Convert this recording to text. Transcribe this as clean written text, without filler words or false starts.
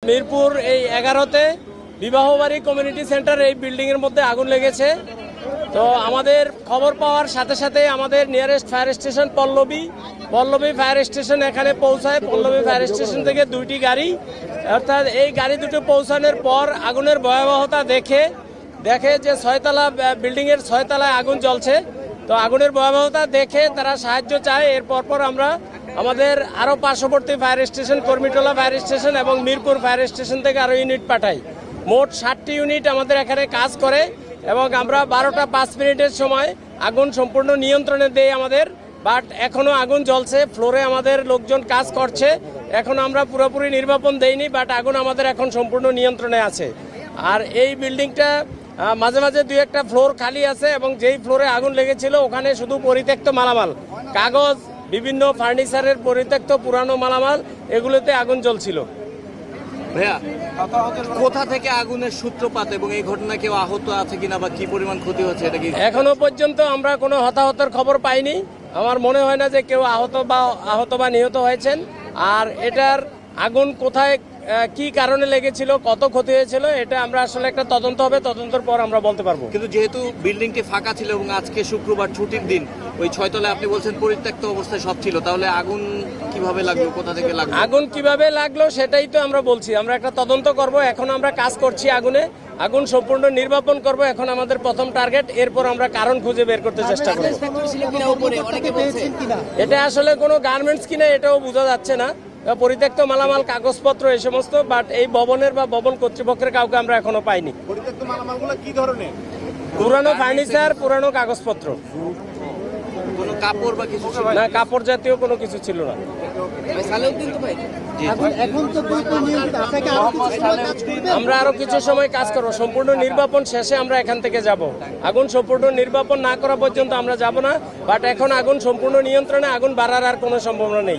মিরপুর এই 11তে বিবাহবাড়ি community centre এই বিল্ডিংয়ের মধ্যে আগুন লেগেছে। তো আমাদের খবর পাওয়ার সাথে সাথে আমাদের nearest fire station Pallabi fire station এখানে পৌঁছায়। পল্লবী ফায়ার স্টেশন থেকে দুইটি গাড়ি, অর্থাৎ এই গাড়ি দুটো পৌঁছানোর পর আগুনের ভয়াবহতা দেখে যে 6তলা বিল্ডিংয়ের 6তলায় আগুন জ্বলছে। তো আগুনের ভয়াবহতা দেখে তারা সাহায্য চায়। এর পর আমরা আমাদের আরও পার্শ্ববর্তী ফায়ার স্টেশন কর্মীটোলা ফায়ার স্টেশন এবং মিরপুর ফায়ার স্টেশন থেকে আরও ইউনিট পাঠাই। মোট 60টি ইউনিট আমাদের এখানে কাজ করে এবং আমরা 12টা 5 মিনিটের সময় আগুন সম্পূর্ণ নিয়ন্ত্রণে দেই আমাদের। বাট এখনও আগুন জ্বলছে, ফ্লোরে আমাদের লোকজন কাজ করছে। এখন আমরা পুরোপুরি নির্বাপন দেইনি, বাট আগুন আমাদের এখন সম্পূর্ণ নিয়ন্ত্রণে আছে। আর এই বিল্ডিংটা মাঝে মাঝে 2-1টা ফ্লোর খালি আছে এবং যেই ফ্লোরে আগুন লেগেছিল ওখানে শুধু পরিত্যক্ত মালামাল, কাগজ, বিভিন্ন ফার্নিচারের পরিত্যক্ত পুরানো মালামাল, এগুলোতে আগুন জ্বলছিল। ভাইয়া, কোথা থেকে আগুনের সূত্রপাত এবং এই ঘটনায় কেউ আহত আছে কিনা বা কি পরিমাণ ক্ষতি হচ্ছে এটা কি এখনো পর্যন্ত আমরা কোনো হতাহতের খবর পাইনি। আমার মনে হয় না যে কেউ আহত বা নিহত হয়েছেন। আর এটার আগুন কোথায় কি কারণে লেগেছিল, কত ক্ষতি হয়েছিল, এটা আমরা আসলে একটা তদন্ত হবে, তদন্তের পর আমরা বলতে পারবো। কিন্তু যেহেতু বিল্ডিংটি ফাঁকা ছিল এবং আজকে শুক্রবার ছুটির দিন, ওই 6তলায় আপনি বলছেন পরিত্যক্ত অবস্থায় সব ছিল, তাহলে আগুন কিভাবে লাগলো, কোথা থেকে লাগলো? আগুন কিভাবে লাগলো সেটাই তো আমরা বলছি। আমরা একটা তদন্ত করব। এখন আমরা কাজ করছি আগুন সম্পূর্ণ নির্বাপন করব। এখন আমাদের প্রথম টার্গেট, এরপর আমরা কারণ খুঁজে বের করতে চেষ্টা করব। এটা আসলে কোনো গার্মেন্টস কিনা এটাও বোঝা যাচ্ছে না। পরিত্যক্ত মালামাল, কাগজপত্র, এই সমস্ত, বাট এই ভবনের বা ভবন কর্তৃপক্ষের কাউকে আমরা এখনো পাইনি। পরিত্যক্ত মালামালগুলো কি ধরনের? পুরানো ফার্নিচার, পুরানো কাগজপত্র। কোনো কাপড় বা কিছু ছিল? না, কাপড় জাতীয় কোনো কিছু ছিল না। আমরা আরো কিছু সময় কাজ করবো। সম্পূর্ণ নির্বাপন শেষে আমরা এখান থেকে যাব। আগুন সম্পূর্ণ নির্বাপন না করা পর্যন্ত আমরা যাব না। বাট এখন আগুন সম্পূর্ণ নিয়ন্ত্রণে, আগুন বাড়ার আর কোনো সম্ভাবনা নেই।